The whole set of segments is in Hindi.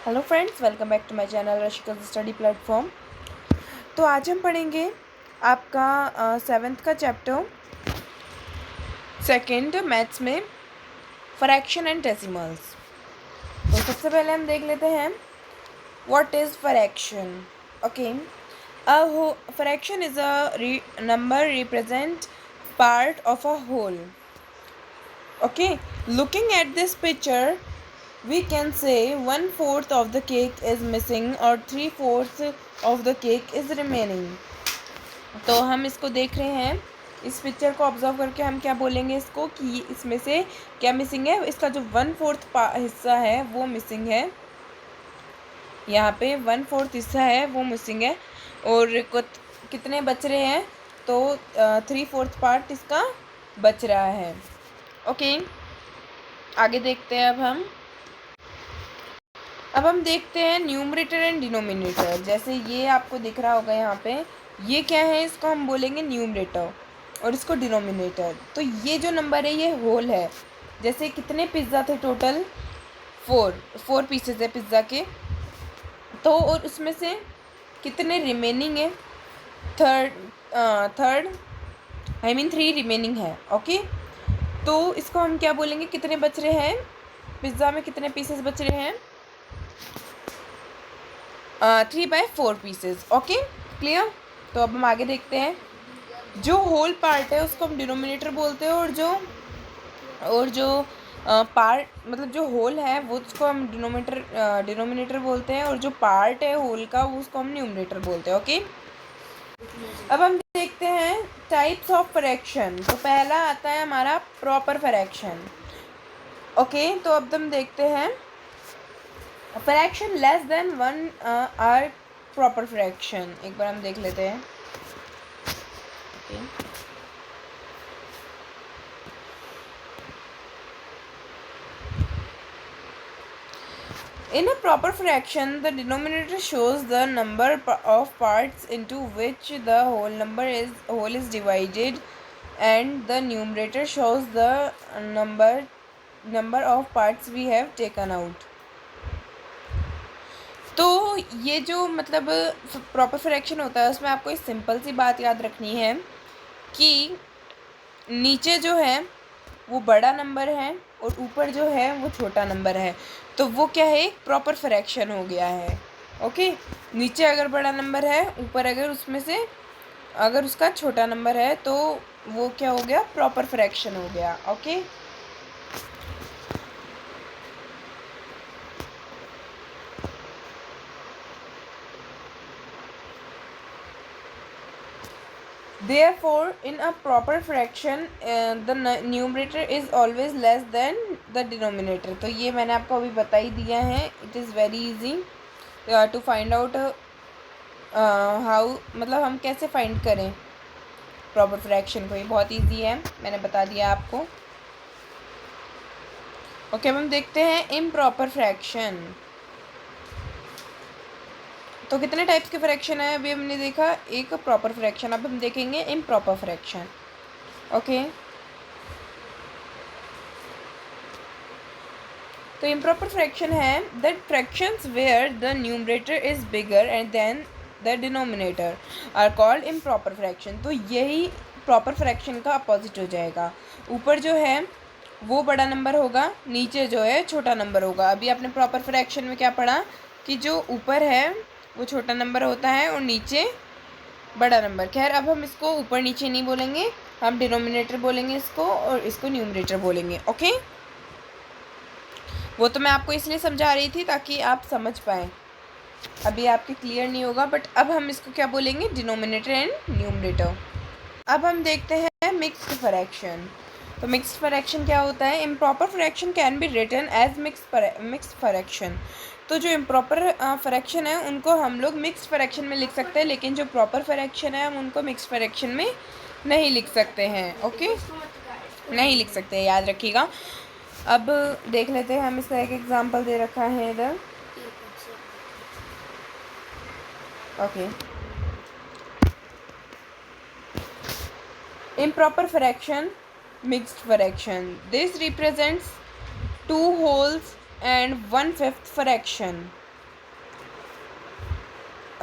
Hello friends, welcome back to my channel रशिका's स्टडी प्लेटफॉर्म। तो आज हम पढ़ेंगे आपका सेवेंथ का चैप्टर सेकंड मैथ्स में फ्रैक्शन एंड डेसिमल्स। तो सबसे पहले हम देख लेते हैं what is fraction. Okay, a fraction is a number represent part of a whole. Okay, looking at this picture we can say 1/4 of the cake is missing or 3/4 of the cake is remaining। तो हम इसको देख रहे हैं, इस पिक्चर को ऑब्जर्व करके हम क्या बोलेंगे इसको कि इसमें से क्या मिसिंग है। इसका जो 1/4 हिस्सा है वो मिसिंग है, यहाँ पे 1/4 हिस्सा है वो मिसिंग है और कितने बच रहे हैं, तो 3/4 पार्ट इसका बच रहा है। ओके, आगे देखते हैं। अब हम देखते हैं न्यूमरेटर एंड डिनोमिनेटर। जैसे ये आपको दिख रहा होगा यहाँ पे, ये क्या है, इसको हम बोलेंगे न्यूमरेटर और इसको डिनोमिनेटर। तो ये जो नंबर है ये होल है। जैसे कितने पिज़्ज़ा थे टोटल, 4 पीसेस है पिज़्ज़ा के, तो और उसमें से कितने रिमेनिंग है, थर्ड आई मीन 3 रिमेनिंग है। ओके, तो इसको हम क्या बोलेंगे, कितने बच रहे हैं पिज़्ज़ा में, कितने पीसेस बच रहे हैं, 3/4 पीसेस। Okay, clear. तो अब हम आगे देखते हैं। जो होल पार्ट है उसको हम डिनोमिनेटर बोलते हैं और जो पार्ट मतलब जो होल है वो उसको हम डिनोमिनेटर बोलते हैं और जो पार्ट है होल का वो उसको हम न्यूमरेटर बोलते हैं। ओके, अब हम देखते हैं टाइप्स ऑफ फ्रैक्शन। तो पहला आता है हमारा प्रॉपर फ्रैक्शन। ओके, तो अब हम देखते हैं fraction less than 1 are proper fraction. एक बार हम देख लेते हैं। Okay, in a proper fraction the denominator shows the number of parts into which the whole is divided and the numerator shows the number of parts we have taken out। तो ये जो मतलब प्रॉपर फ्रैक्शन होता है उसमें आपको एक सिंपल सी बात याद रखनी है कि नीचे जो है वो बड़ा नंबर है और ऊपर जो है वो छोटा नंबर है, तो वो क्या है, एक प्रॉपर फ्रैक्शन हो गया है। ओके, नीचे अगर बड़ा नंबर है, ऊपर अगर उसमें से अगर उसका छोटा नंबर है, तो वो क्या हो गया, प्रॉपर फ्रैक्शन हो गया। Okay, therefore in a proper fraction the numerator is always less than the denominator। तो ये मैंने आपको अभी बता ही दिया है। It is very easy to find out how, मतलब हम कैसे फाइंड करें प्रॉपर फ्रैक्शन को, ये बहुत इजी है, मैंने बता दिया आपको। ओके, अब हम देखते हैं इम्प्रॉपर फ्रैक्शन। तो कितने टाइप्स के फ्रैक्शन है अभी हमने देखा, एक प्रॉपर फ्रैक्शन। अब हम देखेंगे इम्प्रॉपर फ्रैक्शन। ओके, तो इम्प्रॉपर फ्रैक्शन है that fractions where the numerator is bigger and then the denominator are called improper fraction. तो यही प्रॉपर फ्रैक्शन का अपोजिट हो जाएगा। ऊपर जो है वो बड़ा नंबर होगा, नीचे जो है छोटा नंबर होगा। अभी आपने प्रॉपर फ्रैक्शन में क्या पढ़ा कि जो ऊपर है वो छोटा नंबर होता है और नीचे बड़ा नंबर। खैर, अब हम इसको ऊपर नीचे नहीं बोलेंगे, हम डिनोमिनेटर बोलेंगे इसको और इसको न्यूमरेटर बोलेंगे। ओके, वो तो मैं आपको इसलिए समझा रही थी ताकि आप समझ पाएँ, अभी आपके क्लियर नहीं होगा। बट अब हम इसको क्या बोलेंगे, डिनोमिनेटर एंड न्यूमरेटर। अब हम देखते हैं मिक्स्ड फ्रैक्शन। तो मिक्स्ड फ्रैक्शन क्या होता है, improper fraction can be written as mixed fraction. तो जो इम्प्रॉपर फ्रैक्शन है उनको हम लोग मिक्स्ड फ्रैक्शन में लिख सकते हैं, लेकिन जो प्रॉपर फ्रैक्शन है हम उनको मिक्स्ड फ्रैक्शन में नहीं लिख सकते हैं। ओके, नहीं लिख सकते, याद रखिएगा। अब देख लेते हैं, हम इसका एक एग्जांपल दे रखा है इधर। Okay, improper fraction, mixed fraction, this represents 2 wholes and 1/5 fraction।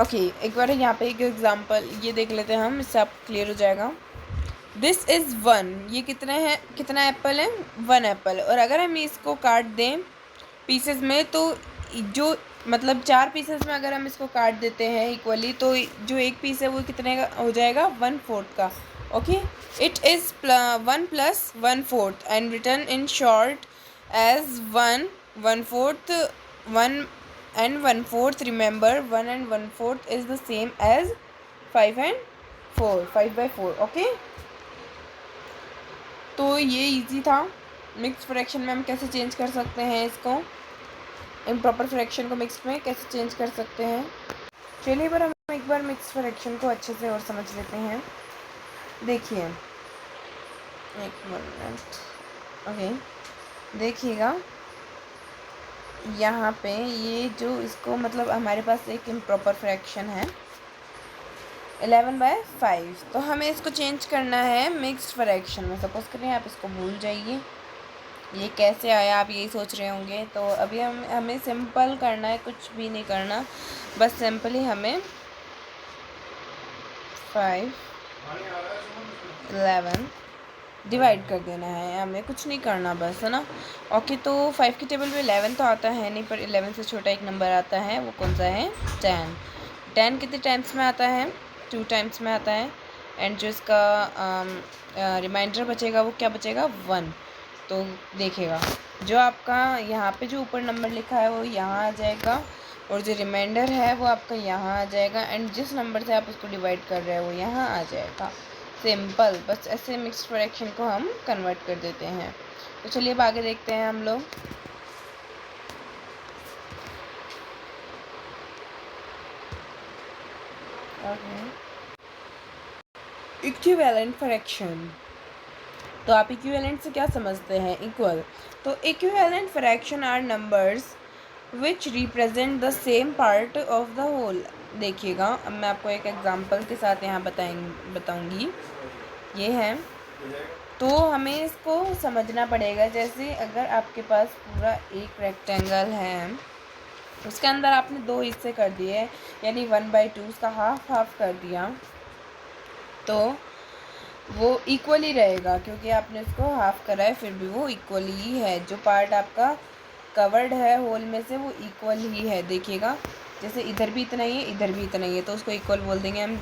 Okay एक बार यहाँ पे एक एग्जांपल ये देख लेते हैं हम, इससे आप क्लियर हो जाएगा। दिस इज़ वन, ये कितने हैं, कितना एप्पल है, वन एप्पल। और अगर हम इसको काट दें पीसेस में, तो जो मतलब 4 पीसेस में अगर हम इसको काट देते हैं इक्वली, तो जो एक पीस है वो कितने का हो जाएगा, 1/4 का। Okay, it is 1 + 1/4 and written in short as 1 1/4 1 and 1/4। remember 1 and 1/4 is the same as 5 and 4, 5/4। Okay, तो ये इजी था। मिक्स फ्रैक्शन में हम कैसे चेंज कर सकते हैं इसको, इम्प्रॉपर फ्रैक्शन को मिक्स में कैसे चेंज कर सकते हैं। चलिए पर हम एक बार मिक्स फ्रैक्शन को अच्छे से और समझ लेते हैं। देखिए एक मिनट, ओके देखिएगा यहाँ पे ये जो इसको मतलब हमारे पास एक इम्प्रॉपर फ्रैक्शन है 11/5, तो हमें इसको चेंज करना है मिक्स्ड फ्रैक्शन में। सपोज करें आप इसको भूल जाइए, ये कैसे आया आप यही सोच रहे होंगे। तो अभी हमें सिंपल करना है, कुछ भी नहीं करना, बस सिंपली हमें 5 11 डिवाइड कर देना है, हमें कुछ नहीं करना बस, है ना। ओके, तो 5 की टेबल में 11 तो आता है नहीं, पर 11 से छोटा एक नंबर आता है, वो कौन सा है, 10। 10 कितने टाइम्स में आता है, 2 टाइम्स में आता है। एंड जो इसका रिमाइंडर बचेगा वो क्या बचेगा, 1। तो देखिएगा जो आपका यहाँ पे जो ऊपर नंबर लिखा है वो यहाँ आ जाएगा, और जो रिमाइंडर है वो आपका यहाँ आ जाएगा, एंड जिस नंबर से आप उसको डिवाइड कर रहे हैं वो यहाँ आ जाएगा। सिंपल, बस ऐसे मिक्स्ड फ्रैक्शन को हम कन्वर्ट कर देते हैं। तो चलिए अब आगे देखते हैं हम लोग। इक्विवेलेंट फ्रैक्शन, तो आप इक्विवेलेंट से क्या समझते हैं, इक्वल। तो equivalent fraction are numbers which represent the same part of the whole. देखिएगा अब मैं आपको एक एग्जांपल के साथ यहाँ बताऊँगी। ये है, तो हमें इसको समझना पड़ेगा। जैसे अगर आपके पास पूरा एक रेक्टेंगल है, उसके अंदर आपने 2 हिस्से कर दिए, यानी 1/2 उसका हाफ कर दिया, तो वो इक्वली रहेगा क्योंकि आपने उसको हाफ करा है, फिर भी वो इक्वली ही है। जो पार्ट आपका कवर्ड है होल में से वो इक्वल ही है। देखिएगा जैसे इधर भी इतना ही है, इधर भी इतना ही है, तो उसको इक्वल बोल देंगे हम।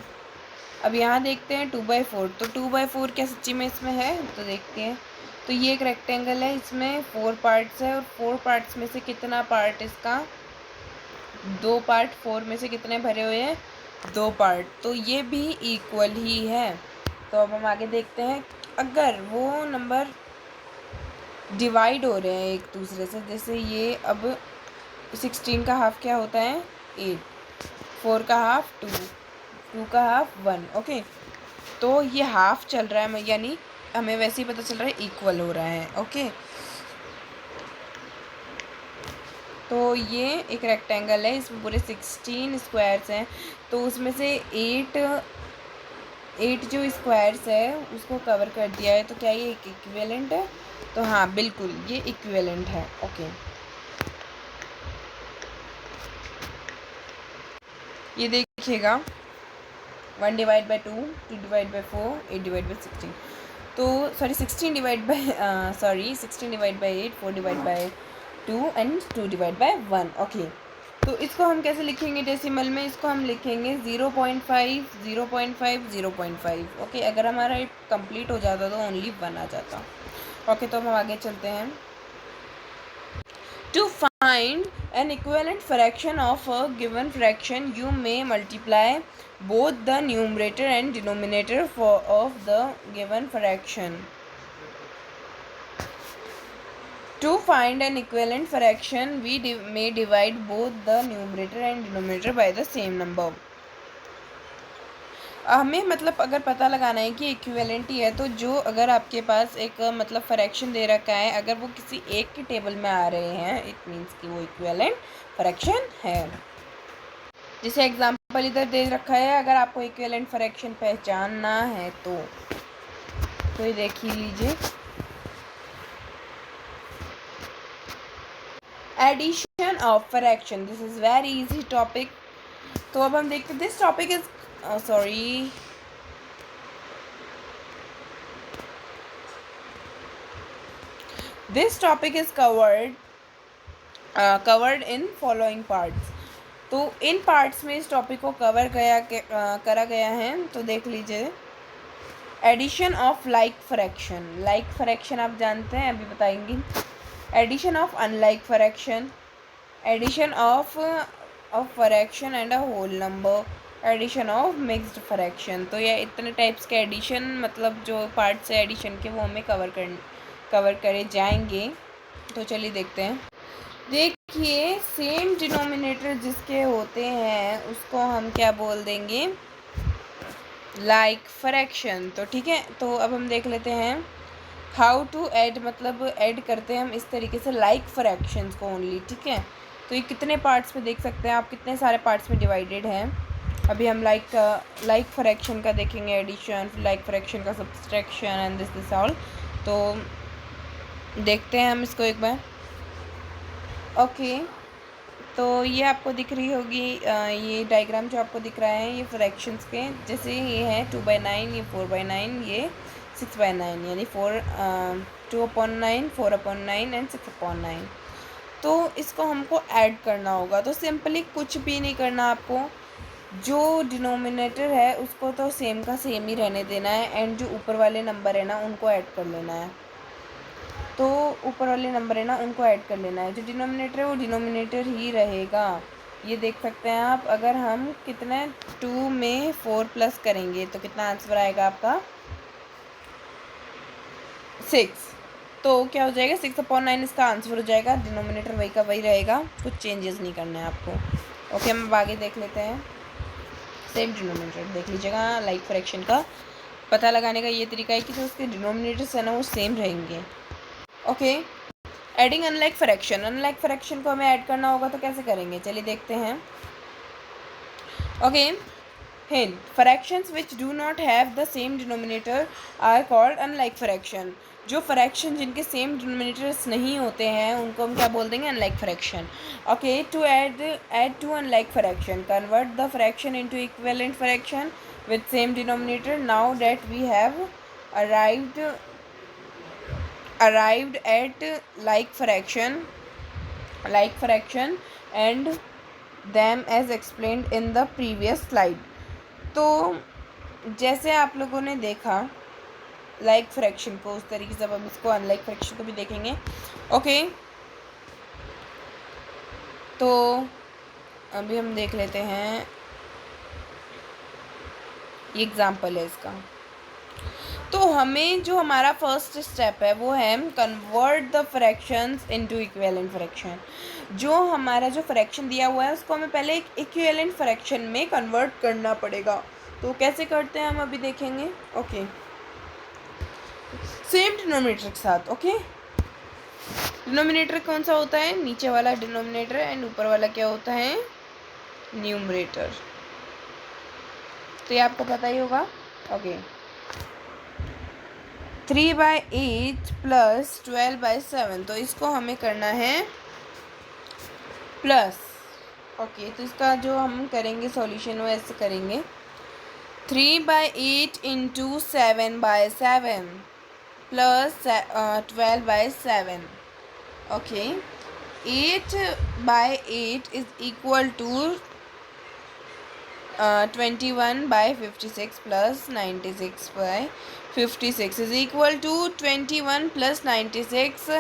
अब यहाँ देखते हैं 2/4, तो 2/4 क्या सच्ची में इसमें है, तो देखते हैं। तो ये एक रेक्टेंगल है, इसमें 4 पार्ट्स है, और 4 पार्ट्स में से कितना पार्ट इसका, 2 पार्ट 4 में से कितने भरे हुए हैं, 2 पार्ट, तो ये भी इक्वल ही है। तो अब हम आगे देखते हैं, अगर वो नंबर डिवाइड हो रहे हैं एक दूसरे से, जैसे ये अब 16 का हाफ क्या होता है, 8, 4 का हाफ 2, 2 का हाफ 1। ओके, तो ये हाफ चल रहा है, यानी हमें वैसे ही पता चल रहा है इक्वल हो रहा है। ओके, तो ये एक रेक्टेंगल है, इसमें पूरे 16 स्क्वायर्स हैं, तो उसमें से 8 जो स्क्वायर्स है उसको कवर कर दिया है, तो क्या ये एक इक्विवेलेंट है, तो हाँ बिल्कुल ये इक्विवेलेंट है। ओके, ये देखिएगा 1 divide by 2, 2 divide by 4, 8 divide by 16, तो sorry 16 divide by 8, 4 divide by 2 and 2 divide by 1। Okay, तो इसको हम कैसे लिखेंगे डेसिमल में, इसको हम लिखेंगे 0.5 0.5 0.5। ओके, अगर हमारा इट कंप्लीट हो जाता तो ओनली 1 आ जाता। ओके, तो हम आगे चलते हैं। To find an equivalent fraction of a given fraction you may multiply both the numerator and denominator of the given fraction. To find an equivalent fraction, we may divide both the numerator and denominator by the same number. हमें मतलब अगर पता लगाना है कि इक्विवेलेंट ही है, तो जो अगर आपके पास एक मतलब फ्रैक्शन दे रखा है, अगर वो किसी एक की टेबल में आ रहे हैं, इट मीन्स कि वो इक्विवेलेंट फ्रैक्शन है। जैसे एग्जांपल इधर दे रखा है, अगर आपको इक्विवेलेंट फ्रैक्शन पहचानना है तो ये देख ही लीजिए, addition of fraction, this is very easy topic, तो अब हम देखते this topic is sorry this topic is covered in following parts. तो इन पार्ट्स में इस टॉपिक को करा गया है। तो देख लीजिए, एडिशन ऑफ लाइक फ्रैक्शन आप जानते हैं, अभी बताएंगी। Addition of unlike fraction, addition of fraction and a whole number, addition of mixed fraction. तो ये इतने टाइप्स के एडिशन, मतलब जो पार्ट्स है एडिशन के, वो हमें कवर करे जाएंगे। तो चलिए देखते हैं। देखिए, सेम डिनोमिनेटर जिसके होते हैं उसको हम क्या बोल देंगे, लाइक फ्रैक्शन। तो ठीक है, तो अब हम देख लेते हैं हाउ टू ऐड, मतलब ऐड करते हैं हम इस तरीके से लाइक फ्रैक्शंस को ओनली। ठीक है, तो ये कितने पार्ट्स में देख सकते हैं आप, कितने सारे पार्ट्स में डिवाइडेड है। अभी हम लाइक फ्रैक्शन का देखेंगे एडिशन, लाइक फ्रैक्शन का सब्सट्रैक्शन एंड दिस ऑल। तो देखते हैं हम इसको एक बार। ओके, तो ये आपको दिख रही होगी, ये डायग्राम जो आपको दिख रहा है ये फ्रैक्शंस के, जैसे ये है 2/9, ये 4/9, ये 6/9, यानी 2/9, 4/9 एंड 6/9। तो इसको हमको ऐड करना होगा। तो सिंपली कुछ भी नहीं करना आपको, जो डिनोमिनेटर है उसको तो सेम का सेम ही रहने देना है, एंड जो ऊपर वाले नंबर है ना उनको ऐड कर लेना है। तो ऊपर वाले नंबर है ना उनको ऐड कर लेना है, जो डिनोमिनेटर है वो डिनोमिनेटर ही रहेगा। ये देख सकते हैं आप, अगर हम कितने 2 में 4 प्लस करेंगे तो कितना आंसर आएगा आपका 6। तो क्या हो जाएगा 6/9 इसका आंसर हो जाएगा। डिनोमिनेटर वही का वही रहेगा, कुछ चेंजेस नहीं करना है आपको। ओके, हम आगे देख लेते हैं। सेम डिनोमिनेटर देख लीजिएगा, लाइक फ्रैक्शन का पता लगाने का ये तरीका है कि जो उसके डिनोमिनेटर्स है ना वो सेम रहेंगे। ओके, एडिंग अनलाइक फ्रैक्शन को हमें ऐड करना होगा, तो कैसे करेंगे चलिए देखते हैं। Okay, hint, fractions which do not have the same denominator are called unlike fraction. जो फ्रैक्शन जिनके सेम डिनोमिनेटर्स नहीं होते हैं उनको हम क्या बोल देंगे, unlike fraction. Okay, to add to unlike fraction, convert the fraction into equivalent fraction with same denominator. Now that we have arrived at like fraction and them as explained in the previous slide। तो जैसे आप लोगों ने देखा लाइक फ्रैक्शन को, उस तरीके से अब हम इसको अनलाइक फ्रैक्शन को भी देखेंगे। ओके, तो अभी हम देख लेते हैं, ये एग्जाम्पल है इसका। तो हमें जो हमारा फर्स्ट स्टेप है वो है convert the fractions into equivalent fraction. जो हमारा जो फ्रैक्शन दिया हुआ है उसको हमें पहले एक इक्विवेलेंट फ्रैक्शन में कन्वर्ट करना पड़ेगा। तो कैसे करते हैं हम अभी देखेंगे। ओके, सेम डिनोमिनेटर के साथ। ओके, डिनोमिनेटर कौन सा होता है, नीचे वाला डिनोमिनेटर, एंड ऊपर वाला क्या होता है, न्यूमरेटर। तो ये आपको पता ही होगा। ओके, 3/8 प्लस 12/7, तो इसको हमें करना है प्लस। ओके, तो इसका जो हम करेंगे सॉल्यूशन वो ऐसे करेंगे, 3/8 into 7/7 plus 12/7। Okay, 8/8 is equal to 21/56 plus 96/56 is equal to 21 plus 96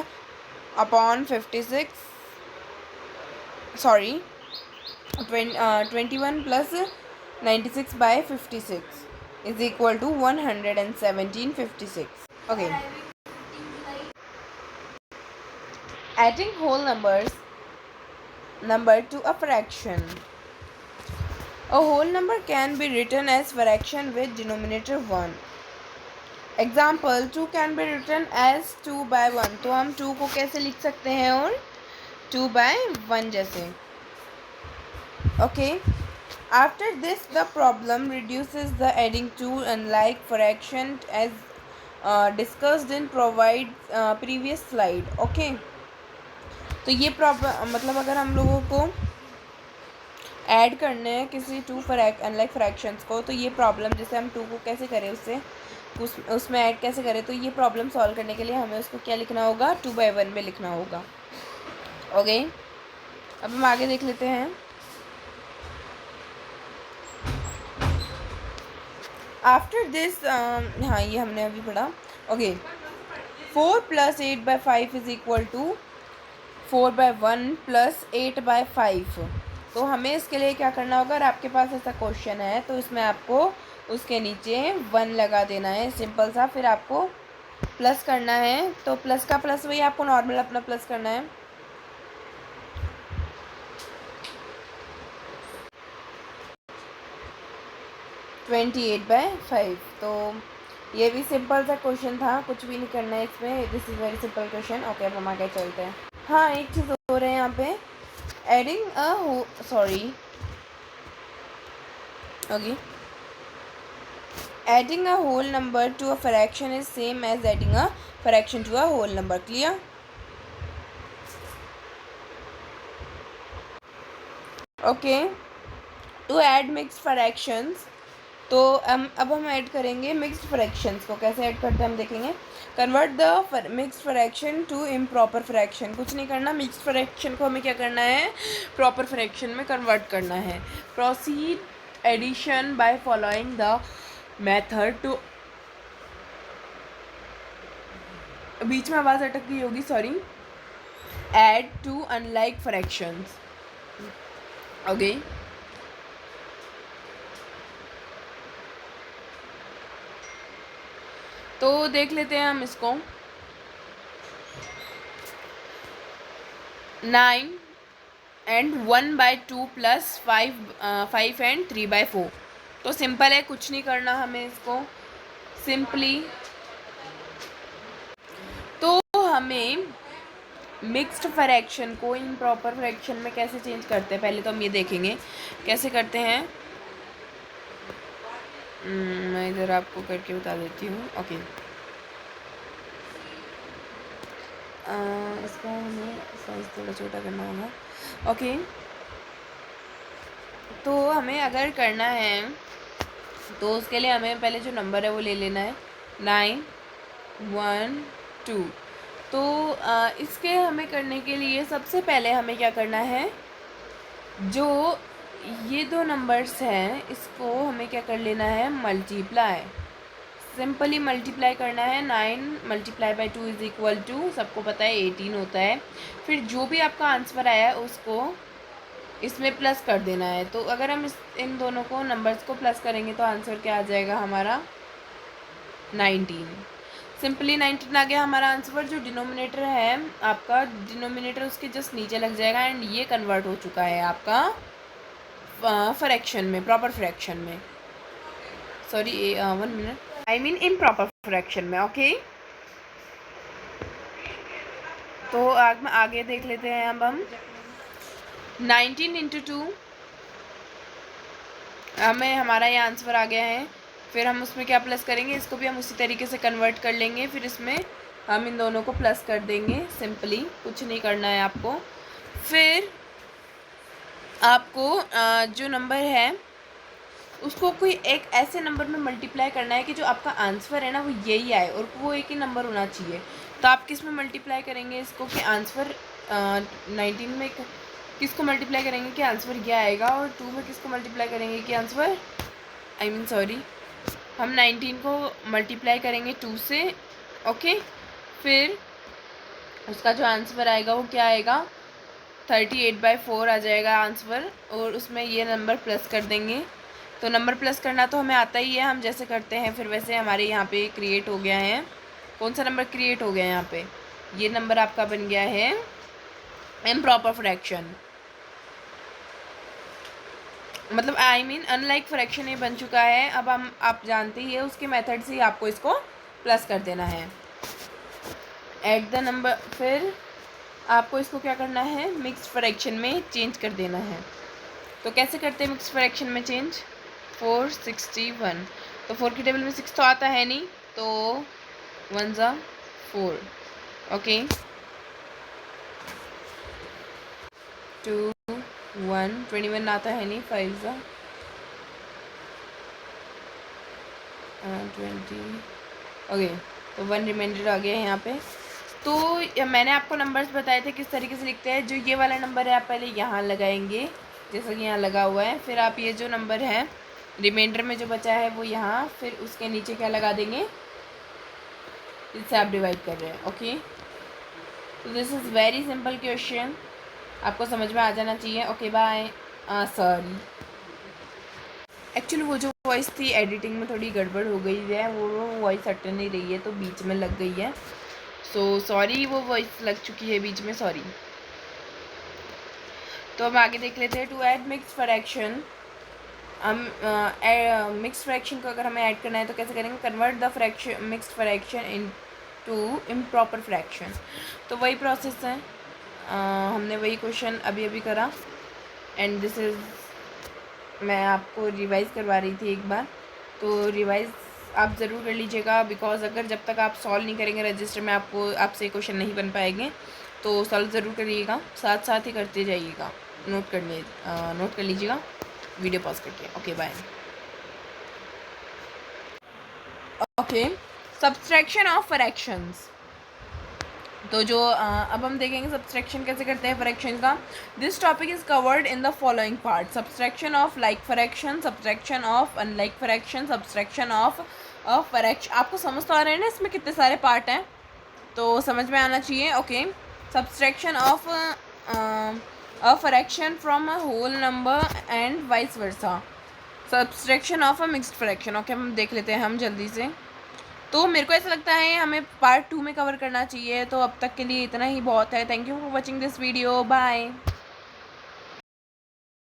upon 56, sorry 21 plus 96/56 is equal to 117/56। Okay, adding whole number to a fraction. A whole number can be written as fraction with denominator 1. Example, 2 can be written as 2/1। तो हम 2 को कैसे लिख सकते हैं, और 2/1 जैसे। Okay, after this the problem reduces the adding two unlike fraction as discussed in previous slide। Okay, तो ये प्रॉब्लम मतलब अगर हम लोगों को ऐड करने हैं किसी टू अनलाइक फ्रैक्शंस को, तो ये प्रॉब्लम जैसे हम 2 को कैसे करें उससे उसमें ऐड कैसे करें, तो ये प्रॉब्लम सॉल्व करने के लिए हमें उसको क्या लिखना होगा, 2/1 में लिखना होगा। ओके, अब हम आगे देख लेते हैं। आफ्टर दिस हाँ ये हमने अभी पढ़ा। Okay, 4 + 8/5 is equal to 4/1 + 8/5। तो हमें इसके लिए क्या करना होगा, अगर आपके पास ऐसा क्वेश्चन है तो इसमें आपको उसके नीचे 1 लगा देना है, सिंपल सा। फिर आपको प्लस करना है, तो प्लस का प्लस वही आपको नॉर्मल अपना प्लस करना है। (28/5). तो ये भी सिंपल सा क्वेश्चन था, कुछ भी नहीं करना है इसमें, this is very simple question. Okay, अब हम आगे चलते हैं। हाँ, एक चीज़ हो रहा है यहाँ पे, adding adding a whole number to a fraction is same as adding a fraction to a whole number. Clear? Okay, to add mixed fractions, तो अब हम ऐड करेंगे मिक्स्ड फ्रैक्शंस को। कैसे ऐड करते हैं हम देखेंगे। Convert the mixed fraction to improper fraction. कुछ नहीं करना, मिक्स्ड फ्रैक्शन को हमें क्या करना है, प्रॉपर फ्रैक्शन में कन्वर्ट करना है। Proceed addition by following the method two, बीच में आवाज़ अटक गई होगी, sorry. Add to unlike fractions. Okay, तो देख लेते हैं हम इसको। 9 and 1/2 + 5 and 3/4। तो सिंपल है, कुछ नहीं करना हमें इसको, सिंपली। तो हमें मिक्स्ड फ्रैक्शन को इम्प्रॉपर फ्रैक्शन में कैसे चेंज करते हैं, पहले तो हम ये देखेंगे कैसे करते हैं। मैं इधर आपको करके बता देती हूँ। ओके, इसका हमें साइज थोड़ा छोटा करना होगा। ओके, तो हमें अगर करना है तो उसके लिए हमें पहले जो नंबर है वो ले लेना है, 9 1 2। तो इसके हमें करने के लिए सबसे पहले हमें क्या करना है, जो ये 2 नंबर्स हैं इसको हमें क्या कर लेना है, मल्टीप्लाई। सिंपली मल्टीप्लाई करना है। 9 × 2 इज़ इक्वल टू, सबको पता है 18 होता है। फिर जो भी आपका आंसर आया है उसको इसमें प्लस कर देना है। तो अगर हम इन दोनों को नंबर्स को प्लस करेंगे तो आंसर क्या आ जाएगा हमारा, 19। सिंपली 19 आ गया हमारा आंसर। जो डिनोमिनेटर है आपका, डिनोमिनेटर उसके जस्ट नीचे लग जाएगा, एंड ये कन्वर्ट हो चुका है आपका फ्रैक्शन में, प्रॉपर फ्रैक्शन में। Sorry 1 minute, I mean improper fraction में। ओके, तो आगे देख लेते हैं। अब हम 19 × 2, हमें हमारा ये आंसर आ गया है। फिर हम उसमें क्या प्लस करेंगे, इसको भी हम उसी तरीके से कन्वर्ट कर लेंगे। फिर इसमें हम इन दोनों को प्लस कर देंगे, सिंपली, कुछ नहीं करना है आपको। फिर आपको जो नंबर है उसको कोई एक ऐसे नंबर में मल्टीप्लाई करना है कि जो आपका आंसर है ना वो यही आए, और वो एक ही नंबर होना चाहिए। तो आप किस में मल्टीप्लाई करेंगे इसको कि आंसर 19 में किसको मल्टीप्लाई करेंगे कि आंसर यह आएगा, और 2 में किसको मल्टीप्लाई करेंगे कि आंसर, हम 19 को मल्टीप्लाई करेंगे 2 से। ओके, फिर उसका जो आंसर आएगा वो क्या आएगा, 38/4 आ जाएगा आंसर, और उसमें ये नंबर प्लस कर देंगे। तो नंबर प्लस करना तो हमें आता ही है, हम जैसे करते हैं फिर वैसे हमारे यहाँ पे क्रिएट हो गया है। कौन सा नंबर क्रिएट हो गया है यहाँ पे, ये नंबर आपका बन गया है इम्प्रॉपर फ्रैक्शन, मतलब आई मीन अनलाइक फ्रैक्शन ये बन चुका है। अब हम आप जानते ही है उसके मेथड से ही आपको इसको प्लस कर देना है, ऐड द नंबर। फिर आपको इसको क्या करना है, मिक्स्ड फ्रैक्शन में चेंज कर देना है। तो कैसे करते हैं मिक्स्ड फ्रैक्शन में चेंज, 461। तो 4 की टेबल में 6 तो आता है नहीं, तो 1 × 4। ओके, 2 1 21 आता है नहीं, 5 ज़ा 20। ओके, तो 1 रिमाइंडर आ गया है यहाँ पे। तो मैंने आपको नंबर्स बताए थे किस तरीके से लिखते हैं। जो ये वाला नंबर है आप पहले यहाँ लगाएंगे, जैसा कि यहाँ लगा हुआ है। फिर आप ये जो नंबर है रिमाइंडर में जो बचा है वो यहाँ, फिर उसके नीचे क्या लगा देंगे जिससे आप डिवाइड कर रहे हैं। ओके, तो this is very simple question, आपको समझ में आ जाना चाहिए। Okay bye. सॉरी, एक्चुअली वो जो वॉइस थी एडिटिंग में थोड़ी गड़बड़ हो गई है, वो वॉइस अट नहीं रही है तो बीच में लग गई है। सो सॉरी, वो वॉइस लग चुकी है बीच में, सॉरी। तो अब आगे देख लेते हैं। टू ऐड मिक्स फ्रैक्शन, हम मिक्स फ्रैक्शन को अगर हमें ऐड करना है तो कैसे करेंगे? Convert the fraction mixed fraction into improper fraction. तो वही प्रोसेस है, हमने वही क्वेश्चन अभी अभी करा। एंड दिस इज़, मैं आपको रिवाइज़ करवा रही थी एक बार, तो रिवाइज़ आप ज़रूर कर लीजिएगा, बिकॉज अगर जब तक आप सॉल्व नहीं करेंगे रजिस्टर में आपसे क्वेश्चन नहीं बन पाएंगे। तो सॉल्व ज़रूर करिएगा, साथ साथ ही करते जाइएगा, नोट कर लीजिएगा वीडियो पॉज करके। Okay bye. Okay, subtraction of fractions. तो जो अब हम देखेंगे सब्सट्रैक्शन कैसे करते हैं फ्रैक्शन का। This topic is covered in the following part: subtraction of like fraction, subtraction of unlike fraction, subtraction of fraction. आपको समझ तो आ रहे हैं ना इसमें कितने सारे पार्ट हैं, तो समझ में आना चाहिए। Okay, subtraction of a fraction from a whole number and vice versa, subtraction of a mixed fraction. Okay, हम देख लेते हैं हम जल्दी से। तो मेरे को ऐसा लगता है हमें पार्ट 2 में कवर करना चाहिए। तो अब तक के लिए इतना ही बहुत है। Thank you for watching this video, bye.